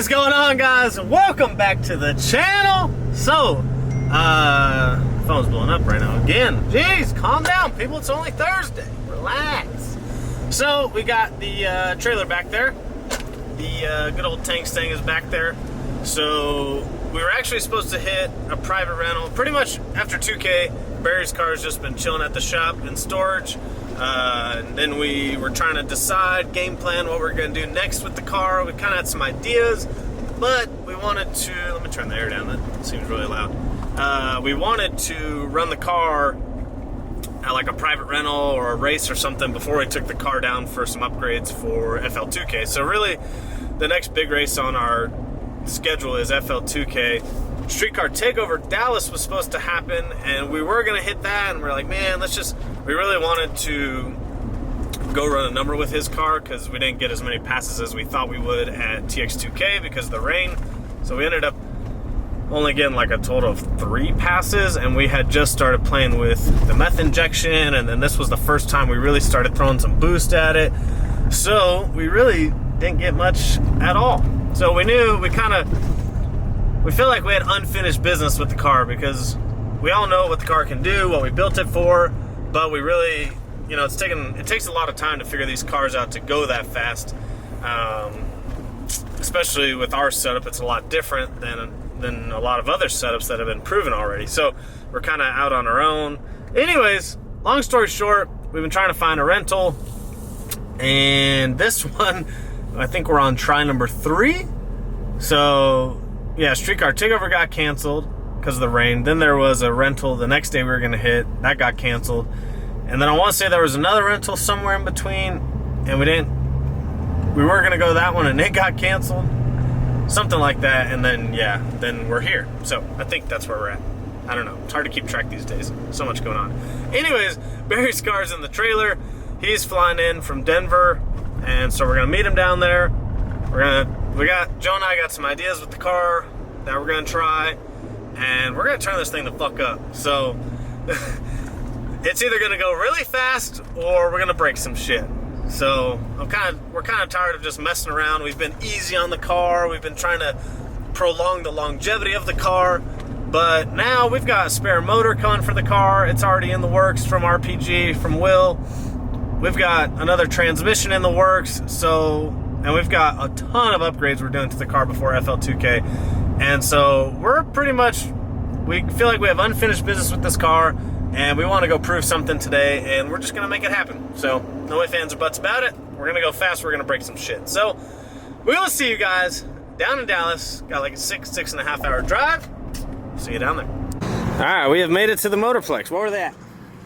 is going on, guys? Welcome back to the channel. So, phone's blowing up right now again. Jeez, calm down, people. It's only Thursday. Relax. So, we got the trailer back there. The good old tank stang is back there. So, we were actually supposed to hit a private rental pretty much after 2K. Barry's car has just been chilling at the shop in storage. And then we were trying to decide, game plan, what we're going to do next with the car. We kind of had some ideas, but we wanted to, let me turn the air down, that seems really loud. We wanted to run the car at like a private rental or a race or something before we took the car down for some upgrades for FL2K. So really, the next big race on our schedule is FL2K. Streetcar Takeover Dallas was supposed to happen, and we were going to hit that, and we're like, man, we really wanted to go run a number with his car because we didn't get as many passes as we thought we would at TX2K because of the rain. So we ended up only getting like a total of 3 passes, and we had just started playing with the meth injection, and then this was the first time we really started throwing some boost at it. So we really didn't get much at all. So we knew we feel like we had unfinished business with the car because we all know what the car can do, what we built it for, but we really, you know, it takes a lot of time to figure these cars out to go that fast. Especially with our setup, it's a lot different than a lot of other setups that have been proven already. So we're kind of out on our own. Anyways, long story short, we've been trying to find a rental, and this one, I think we're on try number 3. So yeah, Streetcar Takeover got canceled because of the rain. Then there was a rental the next day we were going to hit. That got canceled. And then I want to say there was another rental somewhere in between, and we were going to go that one, and it got canceled. Something like that. And then, yeah, then we're here. So I think that's where we're at. I don't know. It's hard to keep track these days. So much going on. Anyways, Barry's car's in the trailer. He's flying in from Denver, and so we're going to meet him down there. Joe and I got some ideas with the car that we're going to try, and we're going to turn this thing the fuck up. So it's either going to go really fast or we're going to break some shit. So we're kind of tired of just messing around. We've been easy on the car. We've been trying to prolong the longevity of the car, but now we've got a spare motor coming for the car. It's already in the works from RPG, from Will. We've got another transmission in the works, and we've got a ton of upgrades we're doing to the car before FL2K. And so we feel like we have unfinished business with this car, and we want to go prove something today, and we're just going to make it happen. So no ifs, ands, or buts about it. We're going to go fast. We're going to break some shit. So we will see you guys down in Dallas. Got like a 6.5 hour drive. See you down there. All right, we have made it to the Motorplex. What were they at?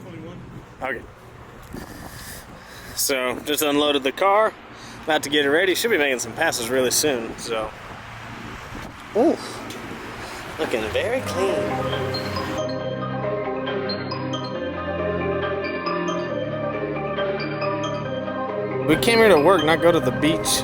21. Okay. So just unloaded the car. About to get it ready. Should be making some passes really soon. So, ooh, looking very clean. We came here to work, not go to the beach.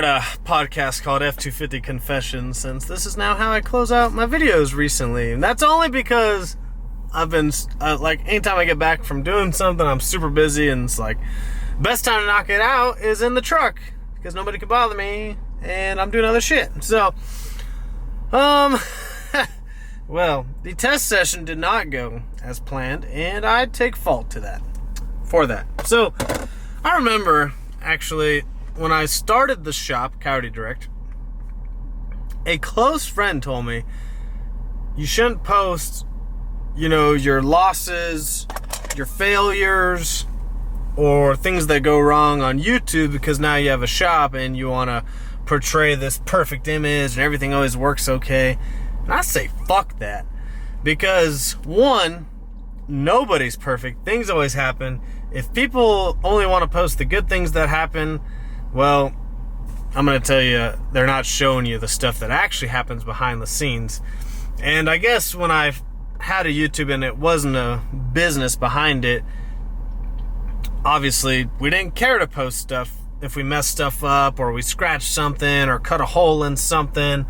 start a podcast called F250 Confessions, since this is now how I close out my videos recently. And that's only because I've been, like, anytime I get back from doing something, I'm super busy, and it's like, best time to knock it out is in the truck, because nobody can bother me, and I'm doing other shit. So, well, the test session did not go as planned, and I take fault for that. So, I remember, actually, when I started the shop, Coyote Direct, a close friend told me, you shouldn't post, your losses, your failures, or things that go wrong on YouTube, because now you have a shop and you want to portray this perfect image and everything always works okay. And I say, fuck that. Because, one, nobody's perfect. Things always happen. If people only want to post the good things that happen, well, I'm going to tell you, they're not showing you the stuff that actually happens behind the scenes. And I guess when I had a YouTube and it wasn't a business behind it, obviously we didn't care to post stuff if we messed stuff up, or we scratched something, or cut a hole in something,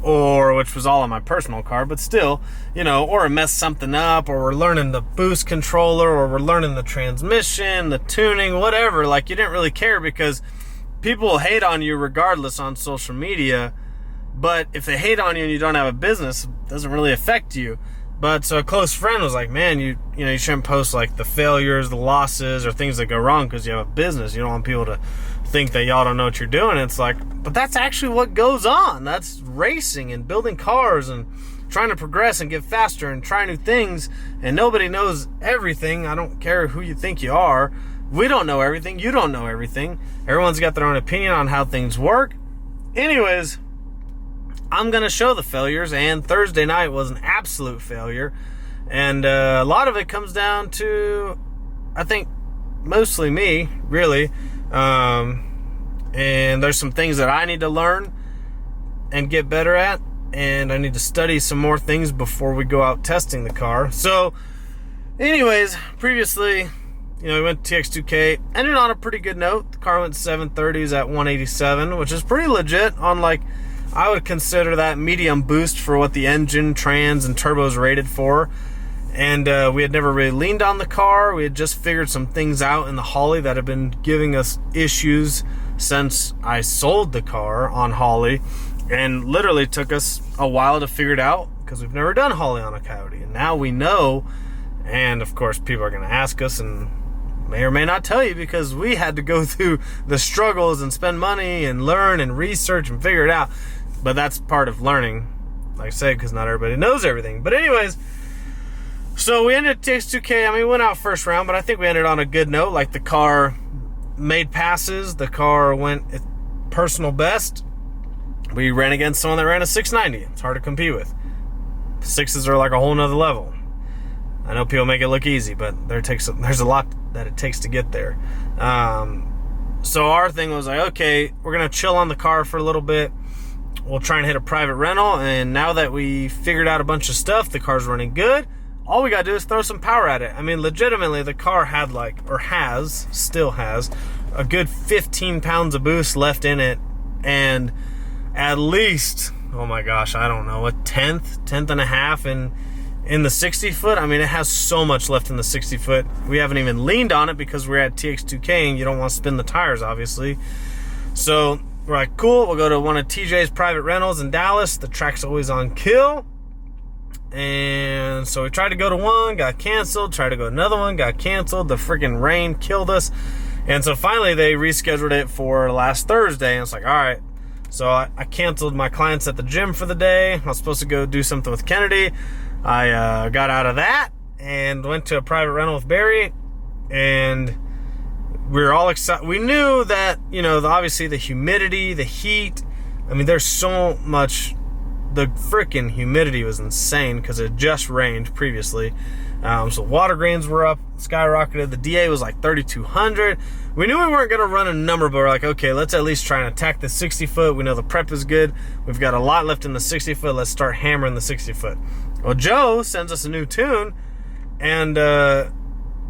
or, which was all on my personal car, but still, or messed something up, or we're learning the boost controller, or we're learning the transmission, the tuning, whatever. Like, you didn't really care, because people will hate on you regardless on social media. But if they hate on you and you don't have a business, it doesn't really affect you. But so a close friend was like, man, you shouldn't post like the failures, the losses, or things that go wrong, because you have a business. You don't want people to think that y'all don't know what you're doing. It's like, but that's actually what goes on. That's racing and building cars and trying to progress and get faster and try new things. And nobody knows everything. I don't care who you think you are. We don't know everything. You don't know everything. Everyone's got their own opinion on how things work. Anyways, I'm going to show the failures, and Thursday night was an absolute failure. And a lot of it comes down to, I think, mostly me, really. And there's some things that I need to learn and get better at, and I need to study some more things before we go out testing the car. So, anyways, previously, we went to TX2K, ended on a pretty good note. The car went 730s at 187, which is pretty legit on, like, I would consider that medium boost for what the engine, trans, and turbo is rated for. And we had never really leaned on the car. We had just figured some things out in the Holly that have been giving us issues since I sold the car on Holly. And literally took us a while to figure it out, because we've never done Holly on a Coyote. And now we know. And of course, people are going to ask us and may or may not tell you, because we had to go through the struggles and spend money and learn and research and figure it out. But that's part of learning, like I say, because not everybody knows everything. But anyways, so we ended TX2K. I mean, we went out first round, but I think we ended on a good note. Like, the car made passes. The car went at personal best. We ran against someone that ran a 690. It's hard to compete with. Sixes are like a whole nother level. I know people make it look easy, but there's a lot that it takes to get there. So our thing was like, okay, we're going to chill on the car for a little bit. We'll try and hit a private rental. And now that we figured out a bunch of stuff, the car's running good. All we got to do is throw some power at it. I mean, legitimately, the car had still has, a good 15 pounds of boost left in it. And at least, oh my gosh, I don't know, a tenth and a half in the 60 foot. I mean, it has so much left in the 60 foot. We haven't even leaned on it because we're at TX2K and you don't want to spin the tires, obviously. So we're like, cool, we'll go to one of TJ's private rentals in Dallas. The track's always on kill. And so we tried to go to one, got canceled, tried to go to another one, got canceled. The freaking rain killed us. And so finally they rescheduled it for last Thursday. And it's like, all right. So I canceled my clients at the gym for the day. I was supposed to go do something with Kennedy. I got out of that and went to a private rental with Barry. And we were all excited. We knew that, obviously the humidity, the heat. I mean, there's so much. The freaking humidity was insane because it just rained previously. So water grains were up, skyrocketed. The DA was like 3,200. We knew we weren't going to run a number, but we're like, okay, let's at least try and attack the 60 foot. We know the prep is good. We've got a lot left in the 60 foot. Let's start hammering the 60 foot. Well, Joe sends us a new tune, and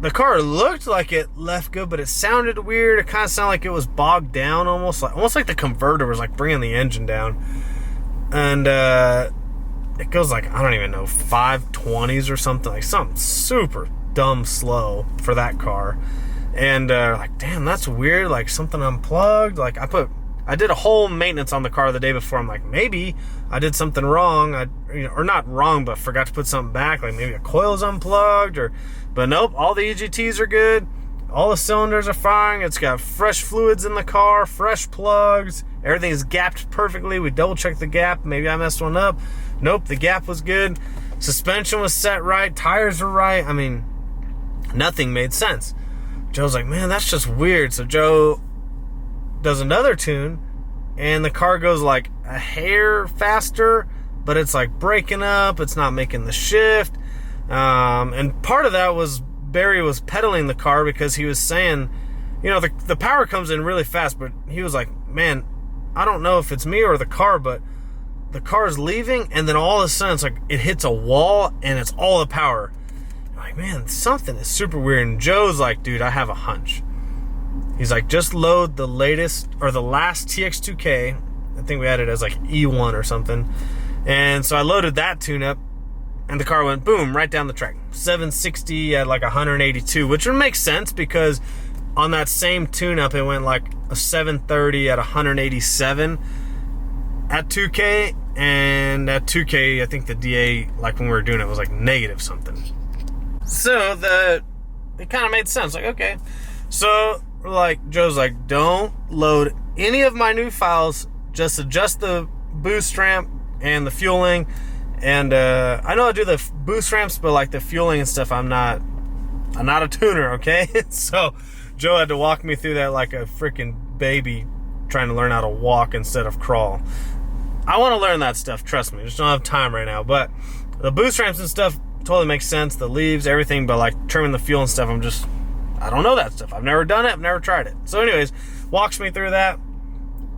the car looked like it left good, but it sounded weird. It kind of sounded like it was bogged down, almost like the converter was like bringing the engine down. And it goes like, I don't even know, 520s or something, like something super dumb slow for that car. And like, damn, that's weird, like something unplugged. Like I did a whole maintenance on the car the day before. I'm like, maybe I did something wrong, or not wrong, but forgot to put something back, like maybe a coil's unplugged, but nope, all the EGTs are good, all the cylinders are firing, it's got fresh fluids in the car, fresh plugs, everything is gapped perfectly. We double checked the gap, maybe I messed one up. Nope, the gap was good, suspension was set right, tires were right. I mean, nothing made sense. Joe's like, man, that's just weird. So Joe does another tune, and the car goes like a hair faster, but it's like breaking up, it's not making the shift. And part of that was Barry was pedaling the car because he was saying, you know, the power comes in really fast, but he was like, man, I don't know if it's me or the car, but the car's leaving, and then all of a sudden it's like it hits a wall and it's all the power. I'm like, man, something is super weird. And Joe's like, dude, I have a hunch. He's like, just load the latest or the last TX2K. I think we had it as like E1 or something. And so I loaded that tune up, and the car went boom right down the track. 760 at like 182, which would make sense because on that same tune up it went like a 730 at 187 at 2K, and at 2K I think the DA, like when we were doing it, was like negative something. So it kind of made sense. Like, okay, so like Joe's like, don't load any of my new files, just adjust the boost ramp and the fueling. And I know I do the boost ramps, but like the fueling and stuff, I'm not a tuner, okay? So Joe had to walk me through that like a freaking baby trying to learn how to walk instead of crawl. I want to learn that stuff, trust me. Just don't have time right now. But the boost ramps and stuff totally makes sense. The leaves, everything, but like trimming the fuel and stuff, I don't know that stuff. I've never done it. I've never tried it. So anyways, walks me through that.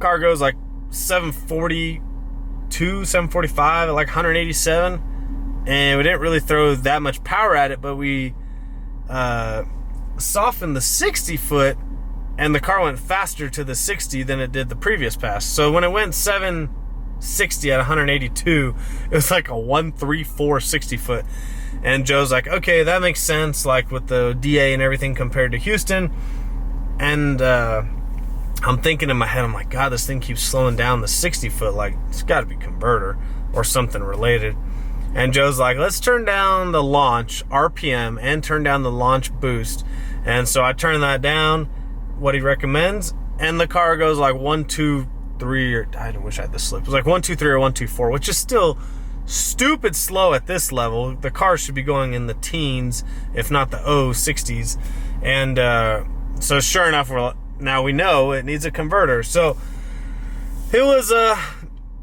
Car goes like 742, 745 at like 187. And we didn't really throw that much power at it, but we softened the 60 foot, and the car went faster to the 60 than it did the previous pass. So when it went 760 at 182, it was like a 134 60 foot. And Joe's like, okay, that makes sense, like with the DA and everything compared to Houston. And I'm thinking in my head, I'm like, God, this thing keeps slowing down the 60 foot. Like, it's got to be converter or something related. And Joe's like, let's turn down the launch RPM and turn down the launch boost. And so I turn that down, what he recommends, and the car goes like 123, or I wish I had the slip. It was like 123 or 124, which is still stupid slow at this level. The car should be going in the teens, if not the 60s. And so sure enough, now we know it needs a converter. So it was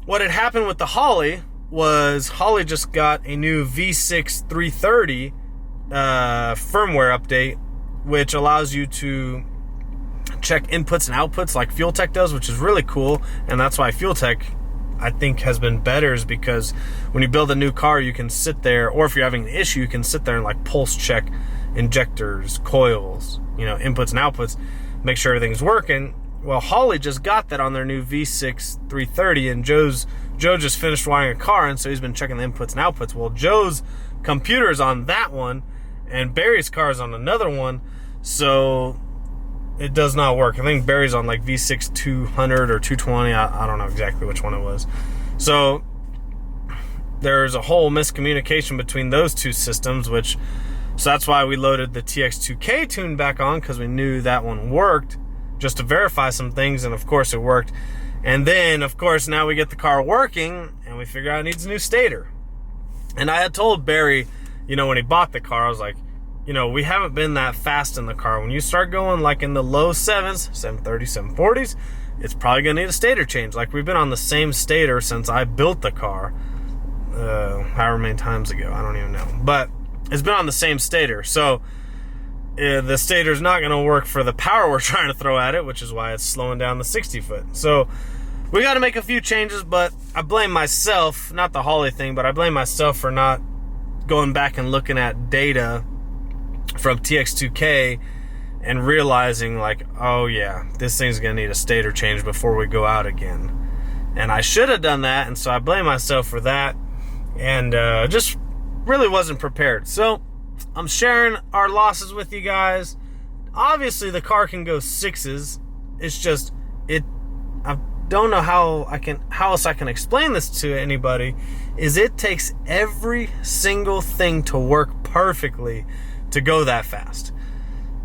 what had happened with the Holly was Holly just got a new V6 330 firmware update, which allows you to check inputs and outputs like Fuel Tech does, which is really cool. And that's why Fuel Tech, I think, has been better, is because when you build a new car, you can sit there, or if you're having an issue, you can sit there and like pulse check injectors, coils, you know, inputs and outputs, make sure everything's working. Well, Holly just got that on their new V6 330, and Joe just finished wiring a car, and so he's been checking the inputs and outputs. Well, Joe's computer's on that one, and Barry's car is on another one, so it does not work. I think Barry's on like V6 200 or 220. I don't know exactly which one it was. So there's a whole miscommunication between those two systems, so that's why we loaded the TX2K tune back on, because we knew that one worked, just to verify some things, and of course it worked. And then, of course, now we get the car working, and we figure out it needs a new stator. And I had told Barry, you know, when he bought the car, I was like, you know, we haven't been that fast in the car. When you start going like in the low 7s, 730s, 740s, it's probably going to need a stator change. Like, we've been on the same stator since I built the car, however many times ago, I don't even know. But it's been on the same stator. So the stator's not going to work for the power we're trying to throw at it, which is why it's slowing down the 60 foot. So we got to make a few changes, but I blame myself, not the Holly thing, but I blame myself for not going back and looking at data from TX2K and realizing like, oh yeah, this thing's gonna need a stator change before we go out again. And I should have done that, and so I blame myself for that, and just really wasn't prepared. So I'm sharing our losses with you guys. Obviously the car can go 6s. It's just, I don't know how else I can explain this to anybody, is it takes every single thing to work perfectly to go that fast.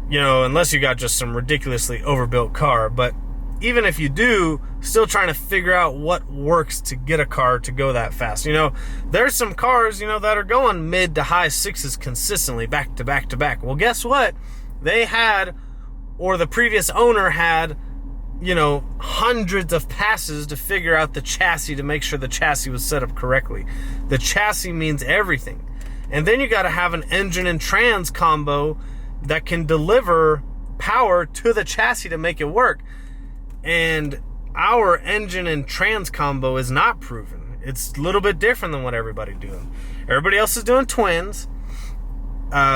You know, unless you got just some ridiculously overbuilt car. But even if you do, still trying to figure out what works to get a car to go that fast. You know, there's some cars, you know, that are going mid to high 6s consistently, back to back to back. Well, guess what? They had, or the previous owner had, you know, hundreds of passes to figure out the chassis, to make sure the chassis was set up correctly. The chassis means everything. And then you got to have an engine and trans combo that can deliver power to the chassis to make it work. And our engine and trans combo is not proven. It's a little bit different than what everybody's doing. Everybody else is doing twins,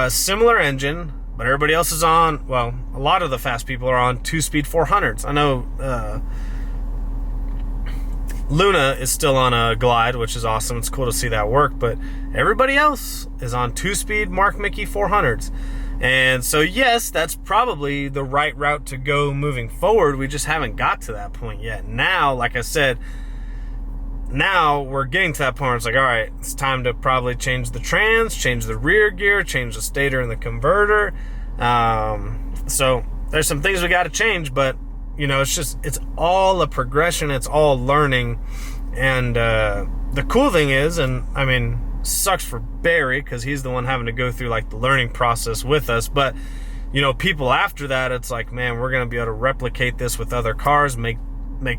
similar engine, but everybody else is on, well, a lot of the fast people are on 2-speed 400s. I know Luna is still on a Glide, which is awesome. It's cool to see that work, but everybody else is on 2-speed Mark Mickey 400s. And so, yes, that's probably the right route to go moving forward. We just haven't got to that point yet. Now, like I said, now we're getting to that point where it's like, all right, it's time to probably change the trans, change the rear gear, change the stator and the converter. So there's some things we got to change, but, you know, it's all a progression. It's all learning. And the cool thing is, and I mean, sucks for Barry because he's the one having to go through like the learning process with us, but you know, people after that, it's like, man, we're going to be able to replicate this with other cars, make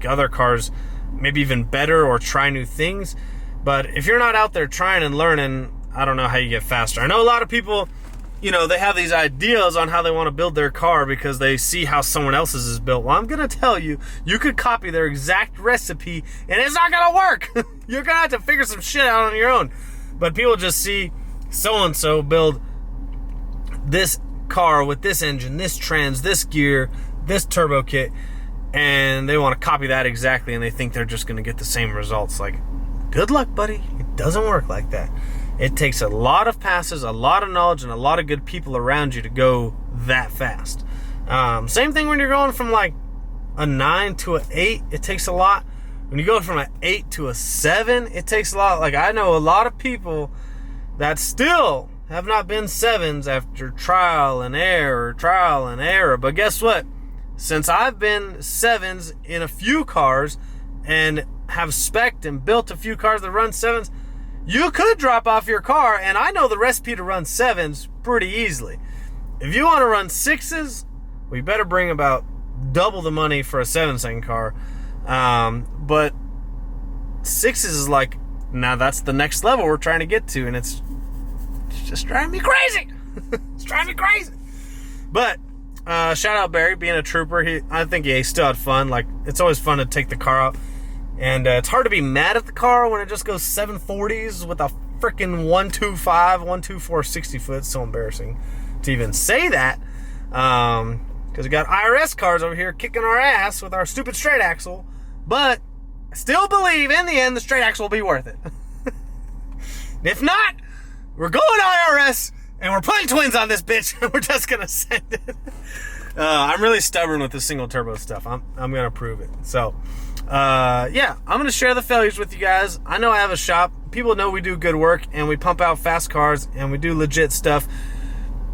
other cars maybe even better, or try new things. But if you're not out there trying and learning, I don't know how you get faster. I know a lot of people, you know, they have these ideas on how they want to build their car because they see how someone else's is built. Well, I'm going to tell you, you could copy their exact recipe and it's not going to work. You're going to have to figure some shit out on your own. But people just see so-and-so build this car with this engine, this trans, this gear, this turbo kit, and they want to copy that exactly, and they think they're just going to get the same results. Like, good luck, buddy. It doesn't work like that. It takes a lot of passes, a lot of knowledge, and a lot of good people around you to go that fast. Same thing when you're going from like a 9 to an 8. It takes a lot. When you go from an 8 to a 7, it takes a lot. Like, I know a lot of people that still have not been 7s after trial and error. But guess what? Since I've been 7s in a few cars and have spec'd and built a few cars that run 7s, you could drop off your car, and I know the recipe to run 7s pretty easily. If you want to run 6s, we better bring about double the money for a 7-second car. But 6s is like, now that's the next level we're trying to get to, and it's just driving me crazy. It's driving me crazy. But shout out Barry, being a trooper. I think he still had fun. Like, it's always fun to take the car out, and it's hard to be mad at the car when it just goes 740s with a freaking 125, 124 60 foot. It's so embarrassing to even say that, because we got IRS cars over here kicking our ass with our stupid straight axle. But I still believe in the end the straight axle will be worth it. If not, we're going IRS and we're putting twins on this bitch, and we're just gonna send it. I'm really stubborn with the single turbo stuff. I'm gonna prove it. So yeah, I'm gonna share the failures with you guys. I know I have a shop. People know we do good work and we pump out fast cars and we do legit stuff.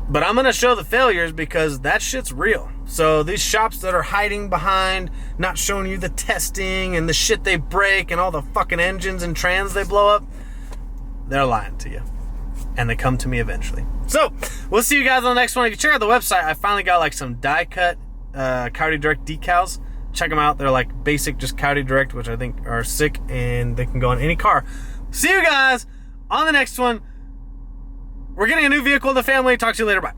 But I'm going to show the failures because that shit's real. So these shops that are hiding behind, not showing you the testing and the shit they break and all the fucking engines and trans they blow up, they're lying to you. And they come to me eventually. So we'll see you guys on the next one. If you check out the website, I finally got like some die cut Coyote Direct decals. Check them out. They're like basic, just Coyote Direct, which I think are sick, and they can go on any car. See you guys on the next one. We're getting a new vehicle in the family. Talk to you later. Bye.